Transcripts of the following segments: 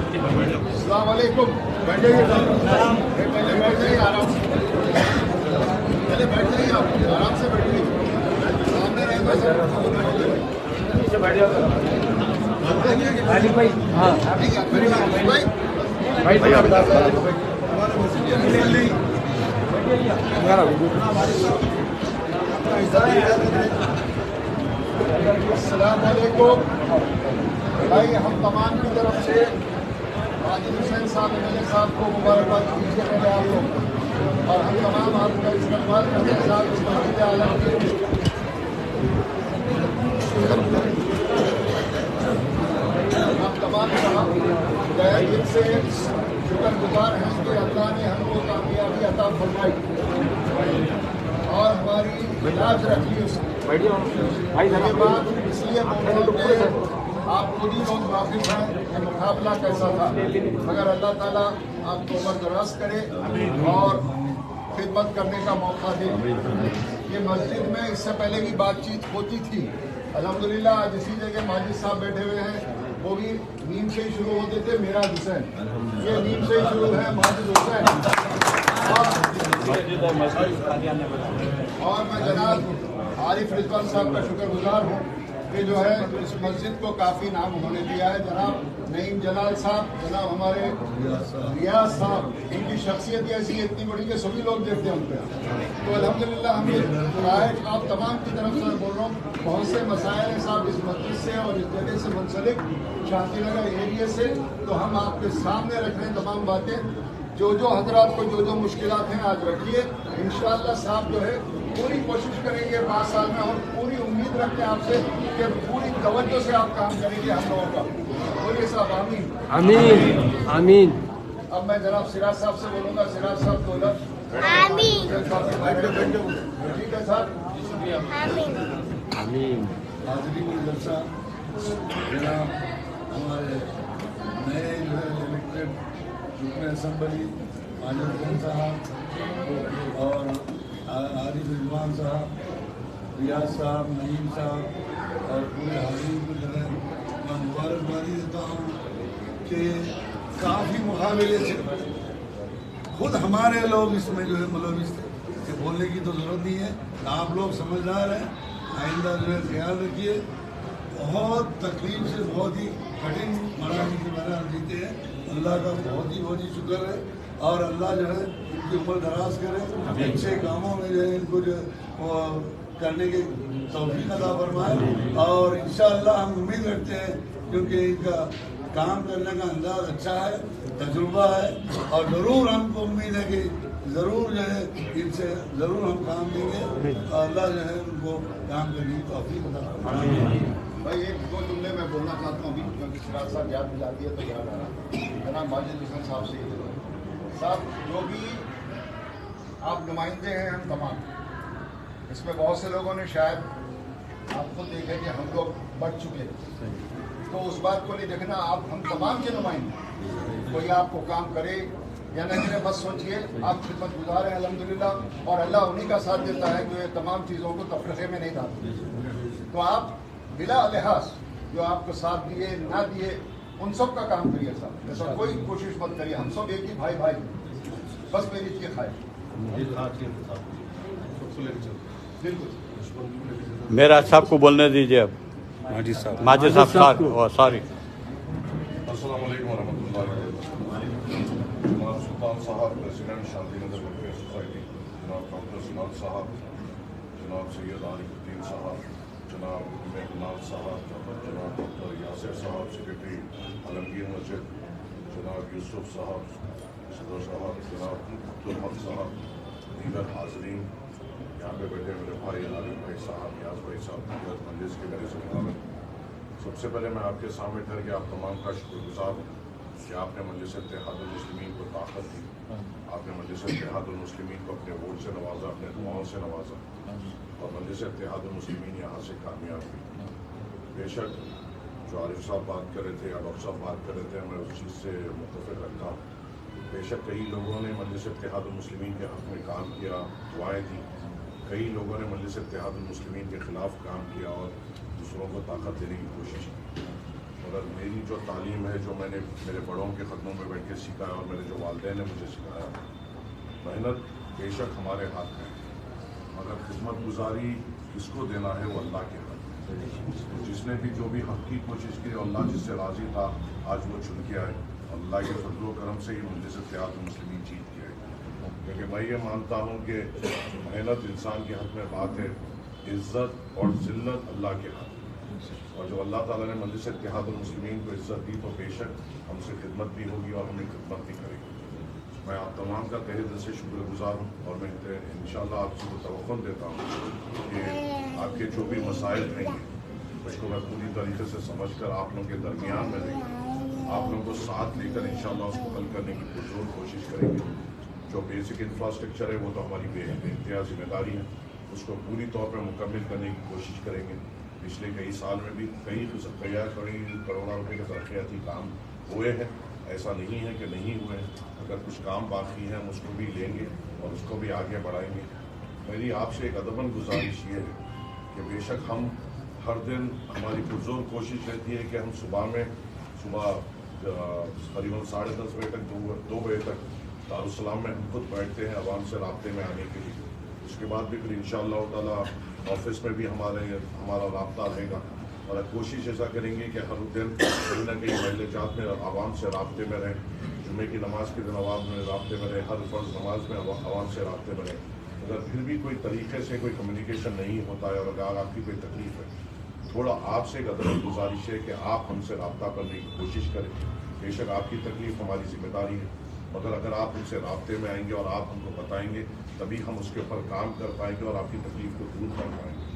السلام علیکم. بیٹھ جائیے پہلے بیٹھ جائیے آرام سے. پہلے بیٹھ جائیے آپ آرام سے بیٹھیے. سامنے رہے بیٹھ جاؤ. السلام علیکم بھائی. ہم تمام کی طرف سے ماجد حسین صاحب ایم ایل اے صاحب کو مبارکباد دیجیے پہلے آپ لوگ, اور ہم تمام آپ کا استقبال کرتے ہیں صاحب اس مسجد عالم کے. ہم تمام گئے دل سے شکر گزار ہیں کہ اللہ نے ہم کو کامیابی عطا فرمائی اور ہماری علاج رکھی اس کی. یہ بات اس لیے بول رہا ہوں کہ آپ خود ہی لوگ واقف ہیں کہ مقابلہ کیسا تھا, مگر اللہ تعالیٰ آپ کو عمر دراز کرے اور خدمت کرنے کا موقع دے. یہ مسجد میں اس سے پہلے بھی بات چیت ہوتی تھی الحمدللہ. آج اسی جگہ ماجد صاحب بیٹھے ہوئے ہیں, وہ بھی نیم سے ہی شروع ہوتے تھے میرا حسین, یہ نیم سے ہی شروع ہے ماجد حسین. اور میں جناب عارف رضوان صاحب کا شکر گزار ہوں کہ جو ہے اس مسجد کو کافی نام انہوں نے دیا ہے. جناب نعیم جلال صاحب, جناب ہمارے ریاض صاحب, ان کی شخصیت ایسی ہے اتنی بڑی کہ سبھی لوگ دیکھتے ہیں ان پہ. تو الحمدللہ ہم یہ رائے آپ تمام کی طرف سے بول رہا ہوں, بہت سے مسائل ہیں صاحب اس مسجد سے اور اس جگہ سے منسلک شانتی نگر ایریے سے, تو ہم آپ کے سامنے رکھ رہے ہیں تمام باتیں. جو حضرات کو جو مشکلات ہیں آج رکھیے, انشاءاللہ صاحب جو ہے پوری کوشش کریں گے 5 سال میں, اور پوری امید رکھتے ہیں آپ سے کہ پوری توجہ سے آپ کام کریں گے ہم لوگوں کا. بولیے صاحب آمین آمین آمین. اب میں جناب سراج صاحب سے بولوں گا. سراج صاحب 2 لفظ. آمین. ٹھیک ہے صاحب. آمین. آمین. حاضرین جلسہ جناب ہمارے نئے جو ہے الیکٹڈ رکن اسمبلی ماجد حسین صاحب اور عارف رضوان صاحب, ریاض صاحب, نعیم صاحب اور پورے حاضرین کو جو ہے میں مبارکبادی دیتا ہوں کہ کافی مقابلے سے خود ہمارے لوگ اس میں جو ہے ملوث تھے کہ بولنے کی تو ضرورت نہیں ہے. آپ لوگ سمجھدار ہیں, آئندہ جو ہے خیال رکھیے. بہت تکلیف سے بہت ہی کٹھن مراحل کے مراحل جیتے ہیں. اللہ کا بہت ہی شکر ہے, اور اللہ جو ہے ان کی عمر دراز کرے, اچھے کاموں میں جو ہے ان کو جو کرنے کے توفیق عطا فرمائے. اور انشاءاللہ ہم امید رکھتے ہیں کیونکہ ان کا کام کرنے کا انداز اچھا ہے, تجربہ ہے, اور ضرور ہم کو امید ہے کہ ضرور جو ہے ان سے ضرور ہم کام دیں گے, اور اللہ جو ہے ان کو کام کرنے کی توفیق عطا فرمائے. بھائی ایک 2 جملے میں بولنا چاہتا ہوں ابھی, کیونکہ سراج صاحب یاد دلاتی ہے تو یاد آ رہا. جناب ماجد حسین صاحب سے صاحب جو بھی آپ نمائندے ہیں ہم تمام, اس میں بہت سے لوگوں نے شاید آپ خود دیکھے کہ ہم لوگ بڑھ چکے, تو اس بات کو نہیں دیکھنا. آپ ہم تمام کے نمائندے, کوئی آپ کو کام کرے یا نہ کرے, بس سوچئے آپ خدمت گزار ہیں الحمدللہ, اور اللہ انہی کا ساتھ دیتا ہے جو یہ تمام چیزوں کو تفرقے میں نہیں ڈالتے. تو آپ بلا لحاظ جو آپ کو ساتھ دیے نہ دیے ان سب کا کام کریے صاحب. ایسا کوئی کوشش مت کریے, ہم سب ایک ہی بھائی, بس میری اتنی خواہش. بالکل. میرا صاحب کو بولنے دیجیے. اب ماجد صاحب سوری. السلام علیکم ورحمۃ اللہ وبرکاتہ. جناب سلطان صاحب پریزیڈنٹ شانتی نگر ویلفیئر سوسائٹی, جناب ڈاکٹر سنان صاحب, جناب سید عارف الدین صاحب, جناب مہناز صاحب, جناب ڈاکٹر یاسر صاحب سیکرٹری عالمگیر مسجد, جناب یوسف صاحب صدر صاحب, جناب عبدالحق صاحب, دیگر حاضرین یہاں پہ بیٹھے میرے بھائی عالم بھائی صاحب, یاز بھائی صاحب, مجلس کے میرے سے مقابل. سب سے پہلے میں آپ کے سامنے ٹھہر کے آپ تمام کا شکر گزار ہوں کہ آپ نے مجلس اتحاد المسلمین کو طاقت دی, آپ نے مجلس اتحاد المسلمین کو اپنے ووٹ سے نوازا, اپنے دعاؤں سے نوازا, اور مجلس اتحاد المسلمین یہاں سے کامیاب ہوئی. بے شک جو عارف صاحب بات کر رہے تھے یا ڈاکٹر صاحب بات کر رہے تھے, میں اس چیز سے متفق رکھتا ہوں. بے شک کئی لوگوں نے مجلس اتحاد المسلمین کے حق میں کام کیا, دعائیں دیں. کئی لوگوں نے مجلس اتحاد المسلمین کے خلاف کام کیا اور دوسروں کو طاقت دینے کی کوشش کی. मगर मेरी जो तालीम है, जो मैंने मेरे बड़ों के कदमों में बैठ के सीखा है और मेरे जो वालिदैन ने मुझे सिखाया, मेहनत बेशक हमारे हाथ में है, मगर खिदमत गुजारी किसको देना है वो अल्लाह के हाथ में। जिसने भी जो भी हक की कोशिश की, अल्लाह जिससे राज़ी था आज वो चुन के आए। अल्लाह के फजल करम से ही मजलिस इत्तेहाद मुस्लिमीन जीत के आए। क्योंकि मैं ये मानता हूँ कि मेहनत इंसान के हक में बात है, इज़्ज़त और ज़िल्लत अल्लाह के हाथ में। और जो अल्लाह ताला ने मजलिस इत्तेहाद मुस्लिमीन को इज़्ज़त दी तो बेशक हमसे खिदमत भी होगी और हमें खिदमत भी करेगी। मैं आप तमाम का तहे दिल से शुक्रगुजार हूँ और मैं इंशाअल्लाह आपसे को तवक्कुल देता हूँ कि आपके जो भी मसाइल रहेंगे उसको मैं पूरी तरीके से समझकर आप लोगों के दरमियान में रहेंगे, आप लोगों को साथ लेकर इंशाअल्लाह उसको हल करने की पुरजोर कोशिश करेंगे। जो बेसिक इंफ्रास्ट्रक्चर है वो तो हमारी बेइंतहा जिम्मेदारी है, उसको पूरी तौर पर मुकम्मल करने की कोशिश करेंगे। पिछले कई साल में भी कई करोड़ों रुपये के तरक्याती काम हुए हैं, ऐसा नहीं है कि नहीं हुए हैं। अगर कुछ काम बाकी है हम उसको भी लेंगे और उसको भी आगे बढ़ाएंगे। मेरी आपसे एक अदबन गुजारिश ये है कि बेशक हम हर दिन हमारी पुरजोर कोशिश रहती है कि हम सुबह करीबन 10:30 बजे तक 2 बजे तक दारुस्सलाम में हम खुद बैठते हैं आवाम से राब्ते में आने के लिए। उसके बाद भी फिर इंशाअल्लाह ताला ऑफिस में भी हमारा राब्ता रहेगा और कोशिश ऐसा करेंगे कि हर दिन कहीं ना कहीं महल्ले जात में आवाम से राब्ते में रहें। जुम्मे की नमाज के दिन आवाम में राब्ते में रहें, हर फर्ज नमाज में आवाम से राब्ते में रहें। अगर फिर भी कोई तरीके से कोई कम्युनिकेशन नहीं होता है और अगर आपकी कोई तकलीफ है, थोड़ा आपसे एक अदब गुजारिश है कि आप हमसे रब्ता करने की कोशिश करें। बेशक आपकी तकलीफ हमारी जिम्मेदारी है, मगर अगर आप हमसे राब्ते में आएंगे और आप हमको बताएंगे तभी हम उसके ऊपर काम कर पाएंगे और आपकी तकलीफ को दूर कर पाएंगे।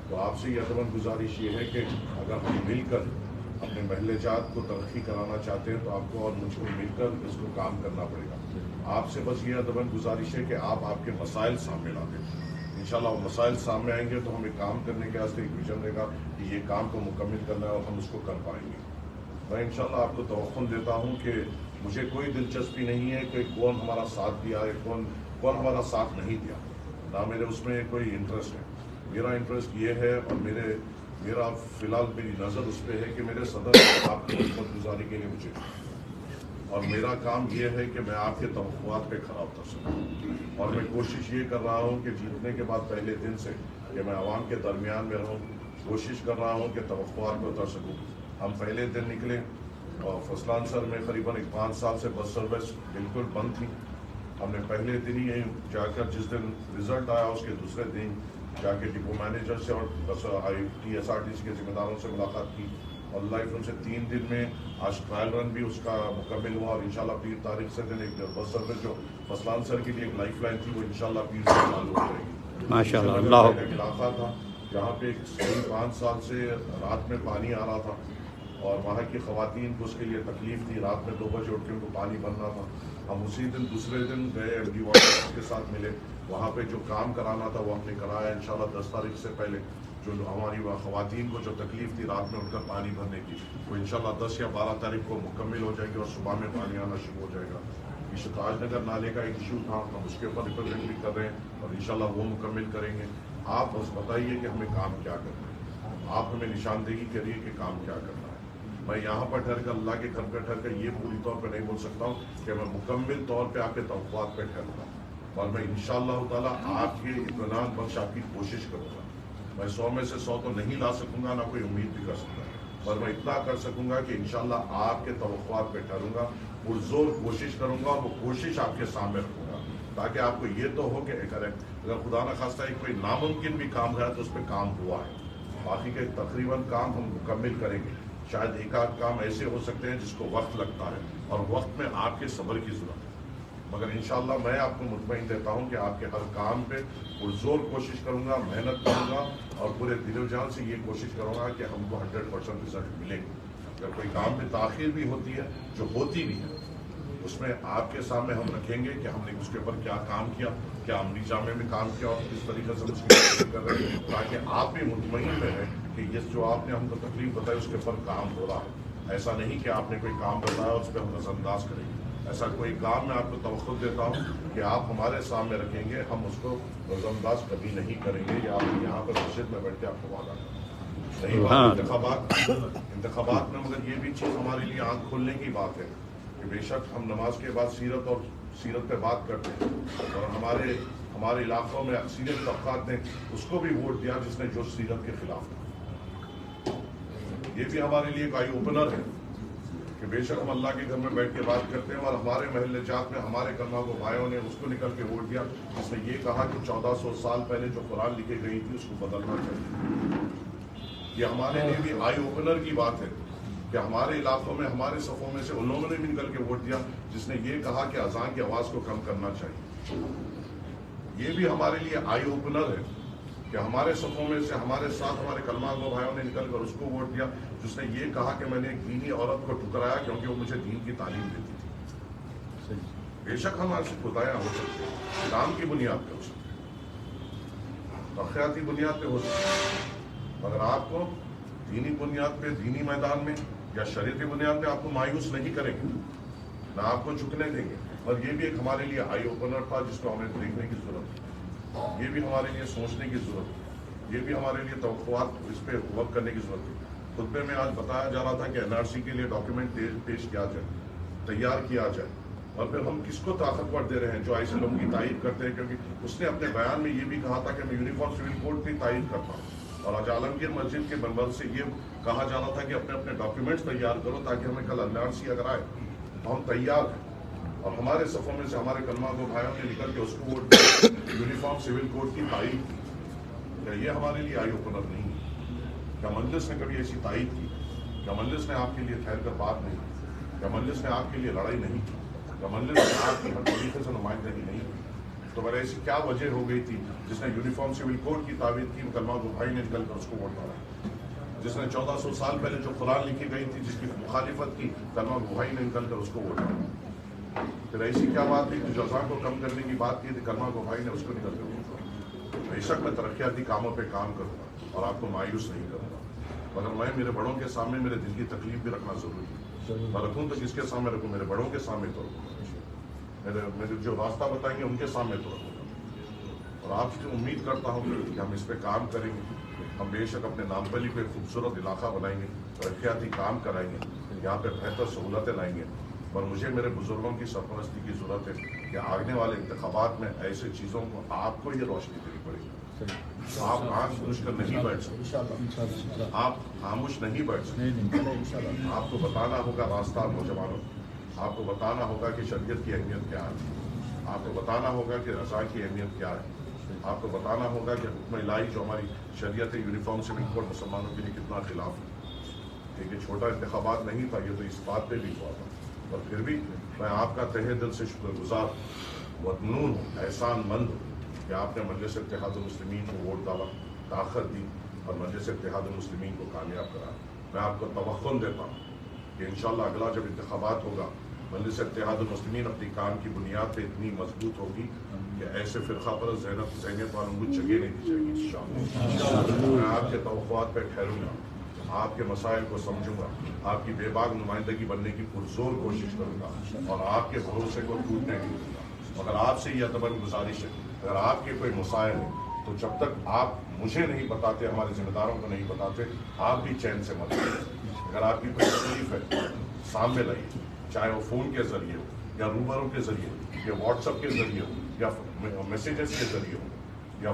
तो आपसे ये अदबन गुजारिश ये है कि अगर हम मिलकर अपने महल्ले जात को तरक्की कराना चाहते हैं तो आपको और मुझको मिलकर इसको काम करना पड़ेगा। आपसे बस ये अदबन गुजारिश है कि आप आपके मसाइल सामने ला दें। इंशाल्लाह वो मसाइल सामने आएंगे तो हमें काम करने के वास्ते एक विजन रहेगा कि ये काम को मुकम्मल करना है और हम उसको कर पाएंगे। मैं इंशाल्लाह आपको तवक्कुल देता हूँ कि मुझे कोई दिलचस्पी नहीं है कि कौन हमारा साथ दिया है, कौन हमारा साथ नहीं दिया, ना मेरे उसमें कोई इंटरेस्ट है। मेरा इंटरेस्ट ये है और मेरा फ़िलहाल मेरी नज़र उस पर है कि मेरे सदर आपकी खिदमत गुजारी के लिए मुझे और मेरा काम ये है कि मैं आपके तवक्कुआत पे खरा उतर सकूँ। और मैं कोशिश ये कर रहा हूँ कि जीतने के बाद पहले दिन से कि मैं आवाम के दरमियान में रहूँ, कोशिश कर रहा हूँ कि तवक्कुआत पे उतर सकूँ। हम पहले दिन निकले और फसलान सर में करीबन 5 साल से बस सर्विस बिल्कुल बंद थी। हमने पहले दिन ही जाकर जिस दिन रिज़ल्ट आया उसके दूसरे दिन जाके डिपो मैनेजर से और TSRTC के ज़िम्मेदारों से मुलाकात की और लाइफ उनसे 3 दिन में आज ट्रायल रन भी उसका मुकम्मल हुआ और इंशाल्लाह 20 तारीख से दिन एक बस सर्विस जो फसलान सर के लिए एक लाइफ लाइन थी वो इंशाल्लाह 20 से चालू हो जाएगी। माशाल्लाह। अल्लाह इलाका था जहाँ पे 5 साल से रात में पानी आ रहा था और वहाँ की ख़वातीन को उसके लिए तकलीफ थी, रात में 2 बजे उठ के उनको पानी बनना था। हम उसी दिन दूसरे दिन गए MD वाटर के साथ मिले, वहाँ पे जो काम कराना था वो हमने कराया। इंशाल्लाह 10 तारीख से पहले जो हमारी ख़वातीन को जो तकलीफ थी रात में उठकर पानी भरने की वो इंशाल्लाह 10 या 12 तारीख को मुकम्मल हो जाएगी और सुबह में पानी आना शुरू हो जाएगा। इस ताजनगर नाले का एक इशू था, हम उसके ऊपर रिप्रेजेंट भी कर रहे हैं और इंशाल्लाह वो मुकम्मल करेंगे। आप बस बताइए कि हमें काम क्या करना है, आप हमें निशानदेही करिए कि काम क्या करना है। मैं यहाँ पर ठहर कर अल्लाह के घर पर ठहर कर ये पूरी तौर पर नहीं बोल सकता हूँ कि मैं मुकम्मल तौर पर आपके तवक्कुआत पर ठहरूँगा और मैं इंशाअल्लाह ताला आपके इत्मीनान बख्श आपकी कोशिश करूँगा। मैं 100 में से 100 तो नहीं ला सकूँगा, ना कोई उम्मीद भी कर सकता, पर मैं इतना कर सकूँगा कि इंशाअल्लाह आपके तवक्कुआत पर ठहरूँगा, पुरजोर कोशिश करूँगा और वो कोशिश आपके सामने रखूँगा ताकि आपको ये तो हो कि अगर खुदा न खास्ता कोई नामुमकिन भी काम है तो उस पर काम हुआ है। बाकी के तकरीबन काम हम मुकम्मल करेंगे। शायद एक आध काम ऐसे हो सकते हैं जिसको वक्त लगता है और वक्त में आपके सब्र की ज़रूरत है, मगर इंशाअल्लाह मैं आपको मुतमईन देता हूं कि आपके हर काम पे पुरजोर कोशिश करूंगा, मेहनत करूंगा और पूरे दिलो जान से ये कोशिश करूंगा कि हमको 100% रिजल्ट मिलेंगे। अगर कोई काम में ताख़ीर भी होती है, जो होती भी है, उसमें आपके सामने हम रखेंगे कि हमने उसके ऊपर क्या काम किया, क्या अमली जामे में काम किया और किस तरीके से उसकी कोशिश कर रहे हैं, ताकि आप भी मुतमईन रहें कि ये जो आपने हमको तकलीफ बताई उसके ऊपर काम हो रहा है। ऐसा नहीं कि आपने कोई काम बताया उस पर हम नज़रअंदाज करेंगे। ऐसा कोई काम मैं आपको तवक्कुल देता हूँ कि आप हमारे सामने रखेंगे, हम उसको नज़रअंदाज कभी नहीं करेंगे। या आप यहाँ पर मस्जिद में बैठ के आपको वादा करें। नहीं, इंतखाबात इंतखाबात में मगर ये भी चीज़ हमारे लिए आँख खोलने की बात है कि बेशक हम नमाज के बाद सीरत पे बात करते हैं और हमारे इलाकों में अक्सरियत तबकात ने उसको भी वोट दिया जिसने जो सीरत के खिलाफ था। ये भी हमारे लिए एक आई ओपनर है कि बेशक हम अल्लाह के घर में बैठ के बात करते हैं और हमारे महल्ले जात में हमारे कलमा को भाइयों ने उसको निकल के वोट दिया जिसने ये कहा कि 1400 साल पहले जो कुरान लिखी गई थी उसको बदलना चाहिए। ये हमारे लिए भी आई ओपनर की बात है कि हमारे इलाकों में हमारे सफ़ों में से उन लोगों ने भी निकल के वोट दिया जिसने ये कहा कि अजान की आवाज़ को कम करना चाहिए। ये भी हमारे लिए आई ओपनर है कि हमारे सफ़ों में से हमारे साथ हमारे कलमा गो भाइयों ने निकल कर उसको वोट दिया जिसने ये कहा कि मैंने एक दीनी औरत को ठुकराया क्योंकि वो मुझे दीन की तालीम देती थी। बेशक हमारे खुदाया हो सकते हैं, इस्लाम की बुनियाद पे हो सकते हैं, तखयाती बुनियाद पे हो सकते हैं, मगर आपको दीनी बुनियाद पे दीनी मैदान में या शरीयती बुनियाद में आपको मायूस नहीं करेंगे, ना आपको झुकने देंगे। और ये भी एक हमारे लिए आई ओपनर था जिसको हमें देखने की जरूरत है, ये भी हमारे लिए सोचने की जरूरत है, ये भी हमारे लिए तवक्कुआत इस पर वर्क करने की जरूरत है। खुतबे में आज बताया जा रहा था कि NRC के लिए डॉक्यूमेंट पेश किया जाए, तैयार किया जाए, और फिर हम किसको ताकतवर दे रहे हैं जो ऐसे लोगों की तारीफ करते हैं, क्योंकि उसने अपने बयान में ये भी कहा था कि मैं यूनिफॉर्म सिविल कोड की तारीफ करता हूँ और आज आलमगीर मस्जिद के मंबर से ये कहा जा रहा था कि अपने अपने डॉक्यूमेंट्स तैयार करो ताकि हमें कल NRC अगर आए तो हम तैयार हैं। और हमारे सफ़ों में से हमारे कलमा को भाइयों ने निकल के उसको वोट यूनिफॉर्म सिविल कोड की तारीफ की। क्या ये हमारे लिए आई ओपनर नहीं है? क्या मजलिस ने कभी ऐसी तारीफ की? क्या मजलिस ने आपके लिए ठहर कर बात नहीं की? क्या मजलिस ने आपके लिए लड़ाई नहीं की? क्या मजलिस ने आपकी हर तरीके से नुमाइंदगी नहीं की? तो अगर ऐसी क्या वजह हो गई थी जिसने यूनिफॉर्म सिविल कोड की ताबीर की, कलमा को भाई ने निकल कर उसको वोट डाला? जिसने 1400 साल पहले जो कुरान लिखी गई थी जिसकी मुखालिफत की, कलमा को भाई ने निकल कर उसको वोट डाला? फिर ऐसी क्या बात थी जो जज़ा को कम करने की बात की थी, कलमा को भाई ने उसको निकल कर वोट डाला? बेशक मैं तरक्याती कामों पे काम करूँगा और आपको मायूस नहीं करूँगा, मगर मैं मेरे बड़ों के सामने मेरे दिल की तकलीफ भी रखना ज़रूरी है। मैं रखूँ तो किसके सामने रखूँ? मेरे बड़ों के सामने तो रखूँ, मेरे जो रास्ता बताएंगे उनके सामने तो रखूँगा। और आपसे उम्मीद करता हूँ कि हम इस पर काम करेंगे। हम बेशक अपने नामपली पे खूबसूरत इलाका बनाएंगे, तरक्याती काम कराएंगे, यहाँ पे बेहतर सहूलतें लाएंगे। और मुझे मेरे बुजुर्गों की सरपरस्ती की ज़रूरत है कि आने वाले इंतखाबात में ऐसे चीज़ों को आपको ये रोशनी देनी पड़ेगी। आप आँख बुझ कर नहीं बैठ सकते, आप खामोश नहीं बैठ सकते। आपको बताना होगा रास्ता नौजवानों, आपको बताना होगा कि शरीयत की अहमियत क्या है, आपको बताना होगा कि रज़ा की अहमियत क्या है, आपको बताना होगा कि हुक्म इलाही जो हमारी शरीयत यूनिफॉर्म सिविल कोड मुसलमानों के लिए कितना खिलाफ है। क्योंकि छोटा इंतखाबात नहीं था, ये तो इस बात पे भी हुआ था। और फिर भी मैं आपका तहे दिल से शुक्रगुजार ममनून हूँ, एहसान मंद हूँ कि आपने मजलिस इत्तेहादुल मुस्लिमीन को वोट डाला, ताकत दी और मजलिस इत्तेहादुल मुस्लिमीन को कामयाब कराया। मैं आपको तवक्कुल देता हूँ कि इंशाअल्लाह अगला जब इंतखाबात होगा मजलिस इत्तेहादुल मुस्लिमीन अपनी काम की बुनियाद पे इतनी मजबूत होगी कि ऐसे फ़िरक़ा परस्त ज़हनियत वालों को जगह नहीं दी जाएगी इंशाअल्लाह। मैं आपके तवक्कुआत पे ठहरूंगा, आपके मसाइल को समझूंगा, आपकी बेबाक नुमाइंदगी बनने की पुरजोर कोशिश करूंगा और आपके भरोसे को टूटने नहीं दूंगा। मगर आपसे यह अदबन गुजारिश है, अगर आपके कोई मसाइल है तो जब तक आप मुझे नहीं बताते, हमारे जिम्मेदारों को नहीं बताते, आप भी चैन से मत रहिए। अगर आपकी कोई तकलीफ है सामने लाइए, चाहे वो फ़ोन के ज़रिए हो या रूबरों के ज़रिए या व्हाट्सएप के ज़रिए हो या मैसेजेस के ज़रिए हो या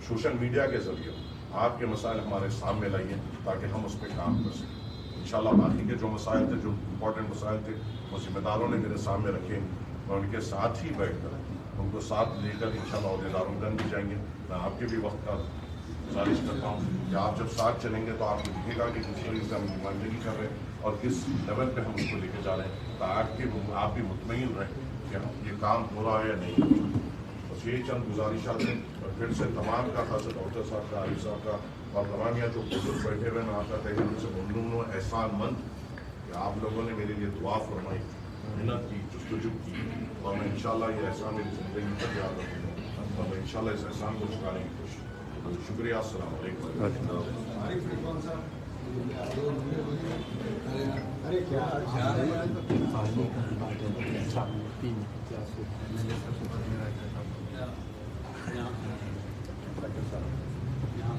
सोशल मीडिया के ज़रिए हो, आपके मसाइल हमारे सामने लाइए ताकि हम उस पर काम कर सकें। इंशाअल्लाह बाकी के जो मसाइल थे, जो इम्पोर्टेंट मसाइल थे, वो जिम्मेदारों ने मेरे सामने रखे। मैं उनके साथ ही बैठकर उनको साथ लेकर इंशाअल्लाह अहदेदारों गन भी जाएंगे। मैं आपके भी वक्त का गुजारिश करता हूँ कि आप जब साथ चलेंगे तो आपको दिखेगा कि किस तरीके से हम नुमाइंदगी कर रहे हैं और किस लेवल पे हम उसको लेके जा रहे हैं, ताकि आप भी मुतमईन रहें कि ये काम हो रहा है या नहीं। बस यही चंद गुजारिशात हैं। और फिर से तमाम का, खास डॉक्टर साहब का, आरिफ साहब का और तमाम यहाँ जो बुजुर्ग बैठे हुए, मैं आपका तहे दिल से ममनून हूँ, एहसान मंद कि आप लोगों ने मेरे लिए दुआ फरमाई, मेहनत की, जुस्तजू की, और मैं इंशाअल्लाह ये एहसान मेरी ज़िंदगी में याद रखूँगा और मैं इंशाअल्लाह इस एहसान को चुकाने की कोशिश करूँगा। शुक्रिया, अस्सलाम वालेकुम। यहाँ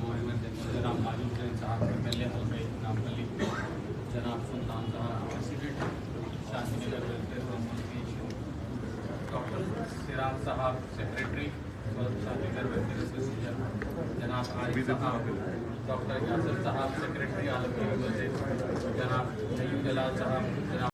मौजूद हैं साहब MLA हल्के नामपल्ली जनाब सुल्तान साहब president Shanti Nagar welfare association, doctor Siraj साहब secretary Shanti Nagar welfare association, जनाब आरिफ साहब, डॉक्टर यासर साहब सेक्रेटरी आलमगीर मस्जिद, जनाब नईम जलाल साहब, जनाब